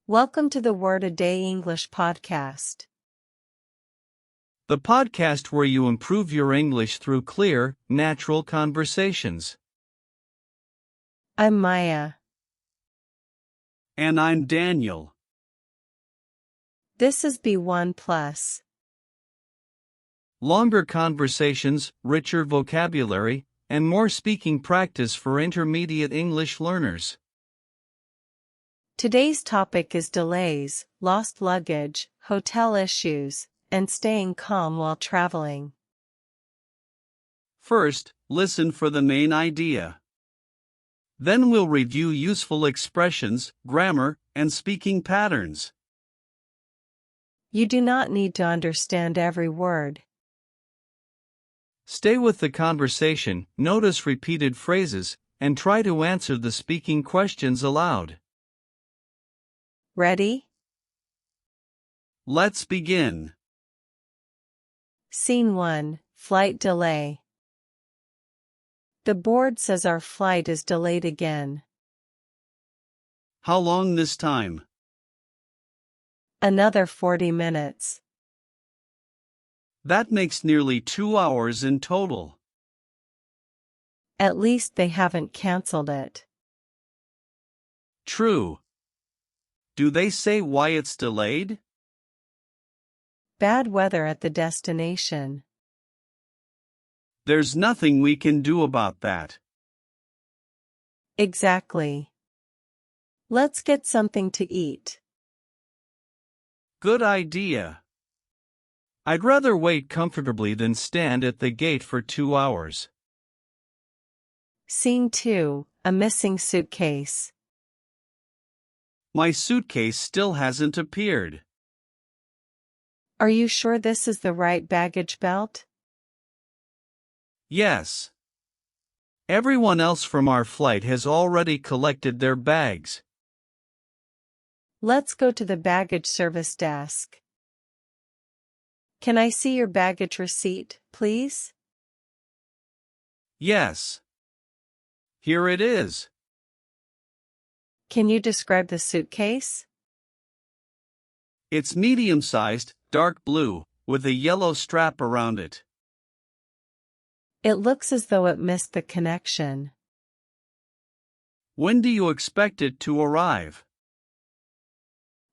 Welcome to the Word a Day English podcast. The podcast where you improve your English through clear, natural conversations. I'm Maya. And I'm Daniel. This is B1 Plus. Longer conversations, richer vocabulary, and more speaking practice for intermediate English learners. Today's topic is delays, lost luggage, hotel issues, and staying calm while traveling. First, listen for the main idea. Then we'll review useful expressions, grammar, and speaking patterns. You do not need to understand every word. Stay with the conversation, notice repeated phrases, and try to answer the speaking questions aloud. Ready? Let's begin. Scene 1, Flight Delay. The board says our flight is delayed again. How long this time? Another 40 minutes. That makes nearly 2 hours in total. At least they haven't canceled it. True. Do they say why it's delayed? Bad weather at the destination. There's nothing we can do about that. Exactly. Let's get something to eat. Good idea. I'd rather wait comfortably than stand at the gate for 2 hours. Scene 2, A missing suitcase. My suitcase still hasn't appeared. Are you sure this is the right baggage belt? Yes. Everyone else from our flight has already collected their bags. Let's go to the baggage service desk. Can I see your baggage receipt, please? Yes. Here it is. Can you describe the suitcase? It's medium-sized, dark blue, with a yellow strap around it. It looks as though it missed the connection. When do you expect it to arrive?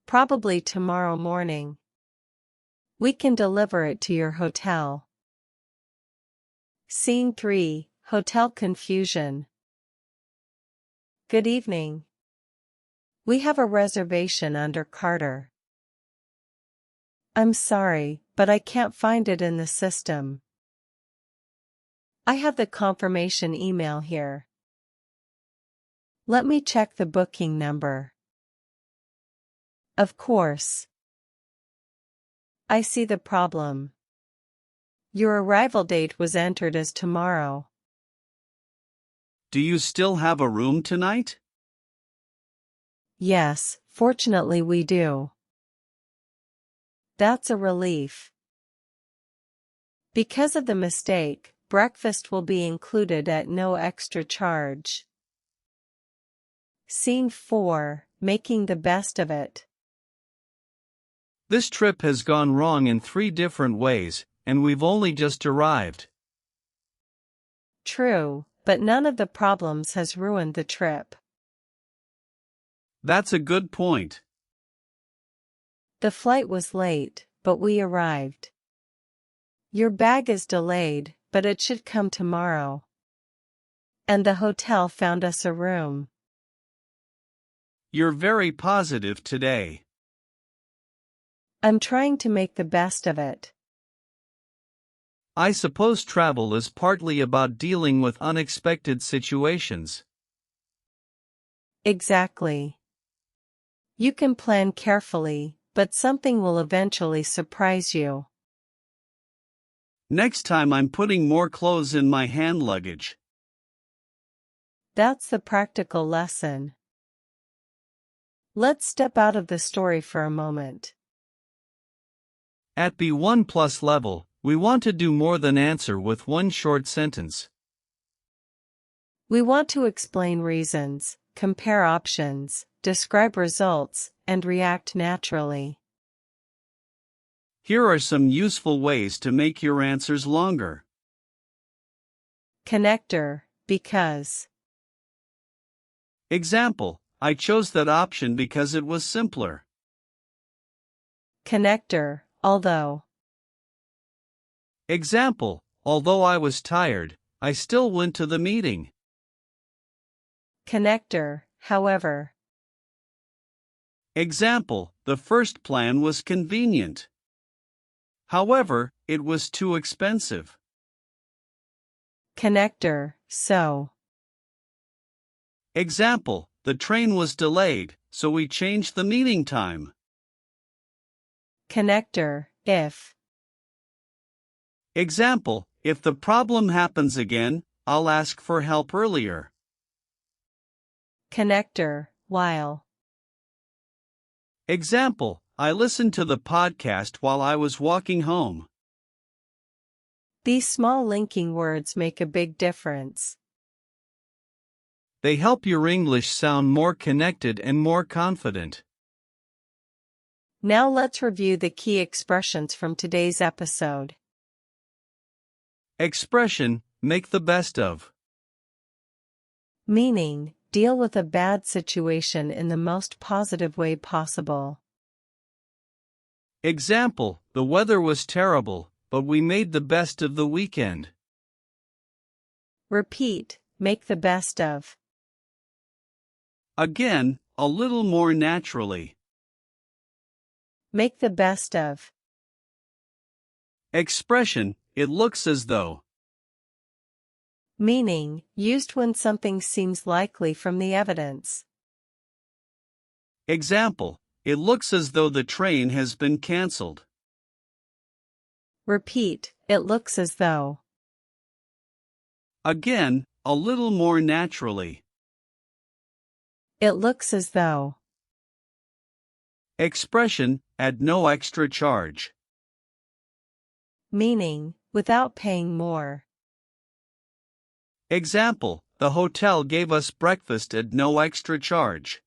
Probably tomorrow morning. We can deliver it to your hotel. Scene 3, Hotel Confusion. Good evening. We have a reservation under Carter. I'm sorry, but I can't find it in the system. I have the confirmation email here. Let me check the booking number. Of course. I see the problem. Your arrival date was entered as tomorrow. Do you still have a room tonight? Yes, fortunately we do. That's a relief. Because of the mistake, breakfast will be included at no extra charge. Scene 4, Making the best of it. This trip has gone wrong in 3 different ways, and we've only just arrived. True, but none of the problems has ruined the trip. That's a good point. The flight was late, but we arrived. Your bag is delayed, but it should come tomorrow. And the hotel found us a room. You're very positive today. I'm trying to make the best of it. I suppose travel is partly about dealing with unexpected situations. Exactly. You can plan carefully, but something will eventually surprise you. Next time I'm putting more clothes in my hand luggage. That's the practical lesson. Let's step out of the story for a moment. At B1 plus level, we want to do more than answer with one short sentence. We want to explain reasons, compare options, describe results, and react naturally. Here are some useful ways to make your answers longer. Connector, because. Example, I chose that option because it was simpler. Connector, although. Example, although I was tired, I still went to the meeting. Connector, however. Example, the first plan was convenient. However, it was too expensive. Connector, so. Example, the train was delayed, so we changed the meeting time. Connector, if. Example, if the problem happens again, I'll ask for help earlier. Connector, while. Example, I listened to the podcast while I was walking home. These small linking words make a big difference. They help your English sound more connected and more confident. Now let's review the key expressions from today's episode. Expression, make the best of. Meaning, deal with a bad situation in the most positive way possible. Example, the weather was terrible, but we made the best of the weekend. Repeat, make the best of. Again, a little more naturally. Make the best of. Expression, it looks as though. Meaning, used when something seems likely from the evidence. Example, it looks as though the train has been cancelled. Repeat, it looks as though. Again, a little more naturally. It looks as though. Expression, at no extra charge. Meaning, without paying more. Example, the hotel gave us breakfast at no extra charge.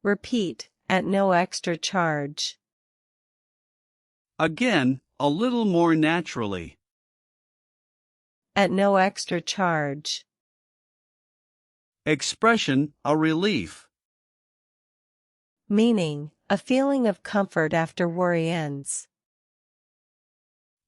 Repeat, at no extra charge. Again, a little more naturally. At no extra charge. Expression, a relief. Meaning, a feeling of comfort after worry ends.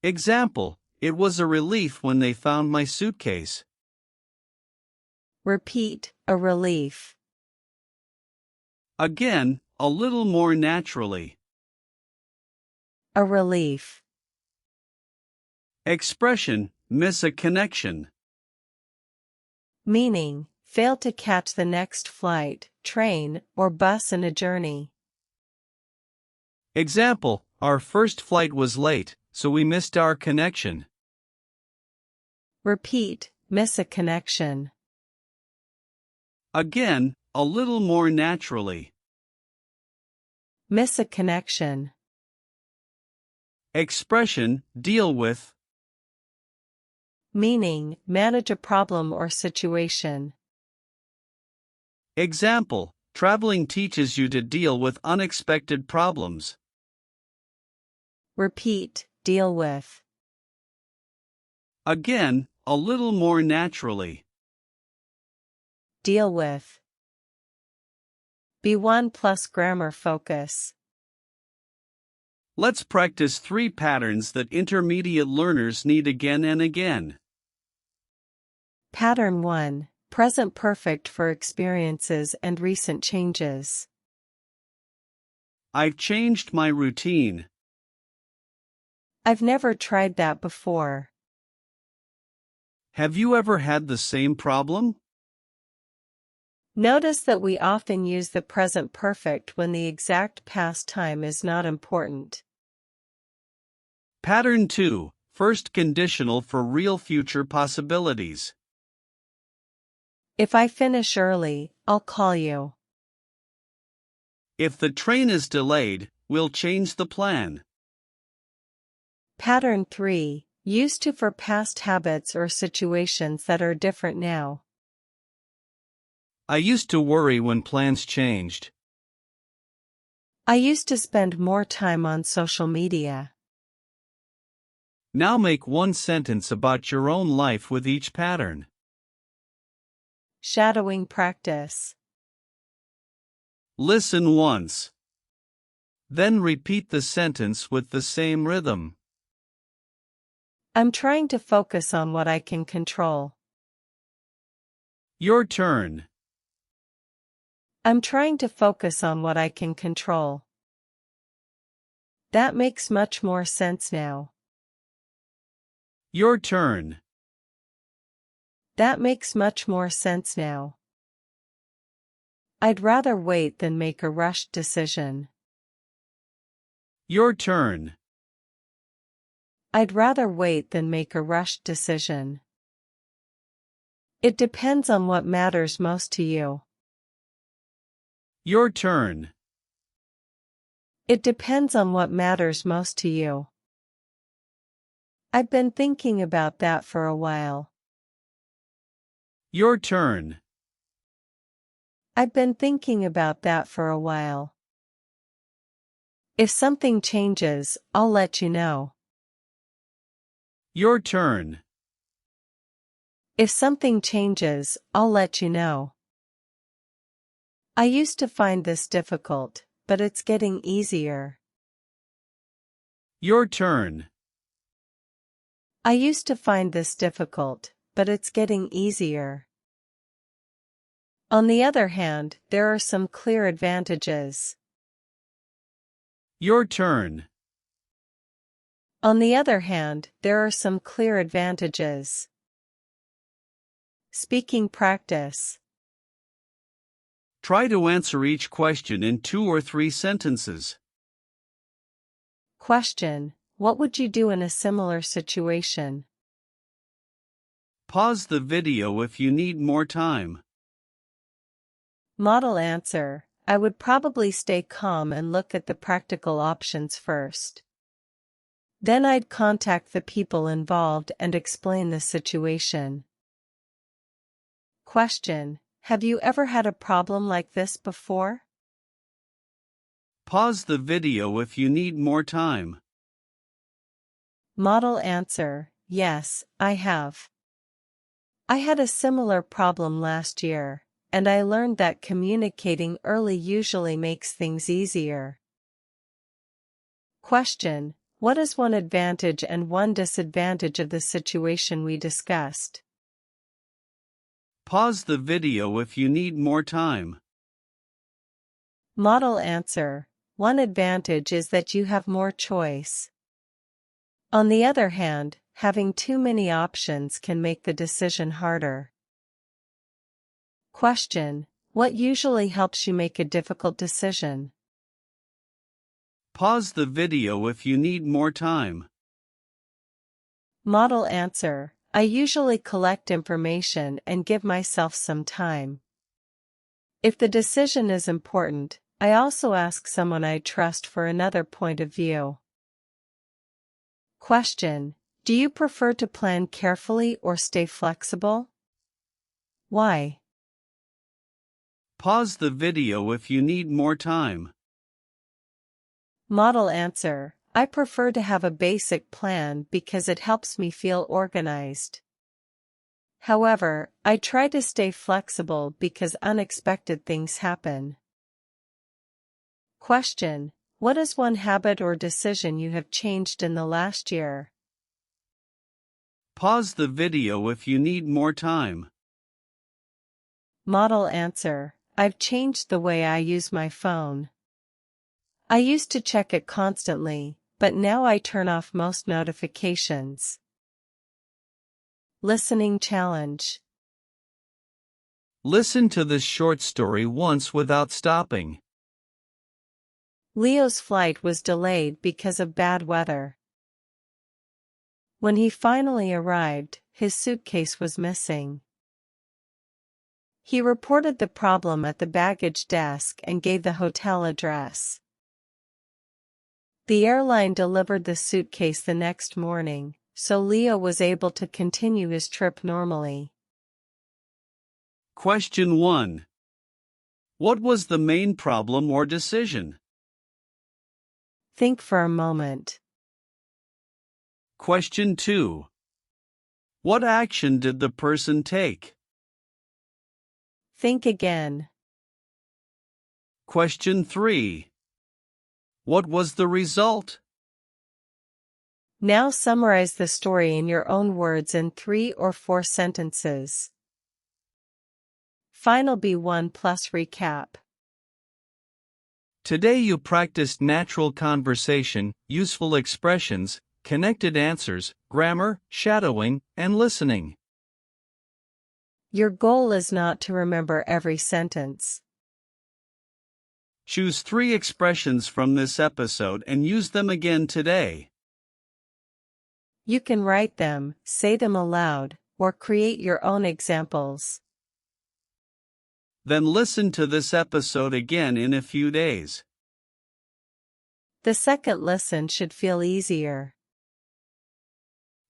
Example, it was a relief when they found my suitcase. Repeat, a relief. Again, a little more naturally. A relief. Expression, miss a connection. Meaning, fail to catch the next flight, train, or bus in a journey. Example, our first flight was late, so we missed our connection. Repeat, miss a connection. Again, a little more naturally. Miss a connection. Expression, deal with. Meaning, manage a problem or situation. Example, traveling teaches you to deal with unexpected problems. Repeat, deal with. Again, a little more naturally. Deal with. B1 plus grammar focus. Let's practice 3 patterns that intermediate learners need again and again. Pattern 1. Present perfect for experiences and recent changes. I've changed my routine. I've never tried that before. Have you ever had the same problem? Notice that we often use the present perfect when the exact past time is not important. Pattern 2. First conditional for real future possibilities. If I finish early, I'll call you. If the train is delayed, we'll change the plan. Pattern 3. Used to for past habits or situations that are different now. I used to worry when plans changed. I used to spend more time on social media. Now make one sentence about your own life with each pattern. Shadowing practice. Listen once. Then repeat the sentence with the same rhythm. I'm trying to focus on what I can control. Your turn. I'm trying to focus on what I can control. That makes much more sense now. Your turn. That makes much more sense now. I'd rather wait than make a rushed decision. Your turn. I'd rather wait than make a rushed decision. It depends on what matters most to you. Your turn. It depends on what matters most to you. I've been thinking about that for a while. Your turn. I've been thinking about that for a while. If something changes, I'll let you know. Your turn. If something changes, I'll let you know. I used to find this difficult, but it's getting easier. Your turn. I used to find this difficult, but it's getting easier. On the other hand, there are some clear advantages. Your turn. On the other hand, there are some clear advantages. Speaking practice. Try to answer each question in 2 or 3 sentences. Question: what would you do in a similar situation? Pause the video if you need more time. Model answer: I would probably stay calm and look at the practical options first. Then I'd contact the people involved and explain the situation. Question: have you ever had a problem like this before? Pause the video if you need more time. Model answer: yes, I have. I had a similar problem last year, and I learned that communicating early usually makes things easier. Question: what is one advantage and one disadvantage of the situation we discussed? Pause the video if you need more time. Model answer: one advantage is that you have more choice. On the other hand, having too many options can make the decision harder. Question: what usually helps you make a difficult decision? Pause the video if you need more time. Model answer: I usually collect information and give myself some time. If the decision is important, I also ask someone I trust for another point of view. Question: do you prefer to plan carefully or stay flexible? Why? Pause the video if you need more time. Model answer: I prefer to have a basic plan because it helps me feel organized. However, I try to stay flexible because unexpected things happen. Question: what is one habit or decision you have changed in the last year? Pause the video if you need more time. Model answer: I've changed the way I use my phone. I used to check it constantly, but now I turn off most notifications. Listening challenge. Listen to this short story once without stopping. Leo's flight was delayed because of bad weather. When he finally arrived, his suitcase was missing. He reported the problem at the baggage desk and gave the hotel address. The airline delivered the suitcase the next morning, so Leo was able to continue his trip normally. Question 1. What was the main problem or decision? Think for a moment. Question 2. What action did the person take? Think again. Question 3. What was the result? Now summarize the story in your own words in 3 or 4 sentences. Final B1 plus recap. Today you practiced natural conversation, useful expressions, connected answers, grammar, shadowing, and listening. Your goal is not to remember every sentence. Choose 3 expressions from this episode and use them again today. You can write them, say them aloud, or create your own examples. Then listen to this episode again in a few days. The second listen should feel easier.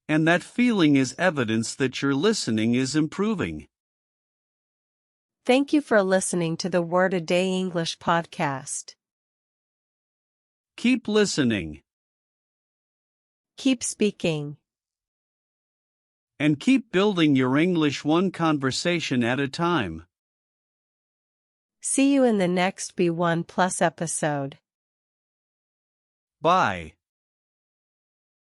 And that feeling is evidence that your listening is improving. Thank you for listening to the Word a Day English podcast. Keep listening. Keep speaking. And keep building your English one conversation at a time. See you in the next B1 Plus episode. Bye.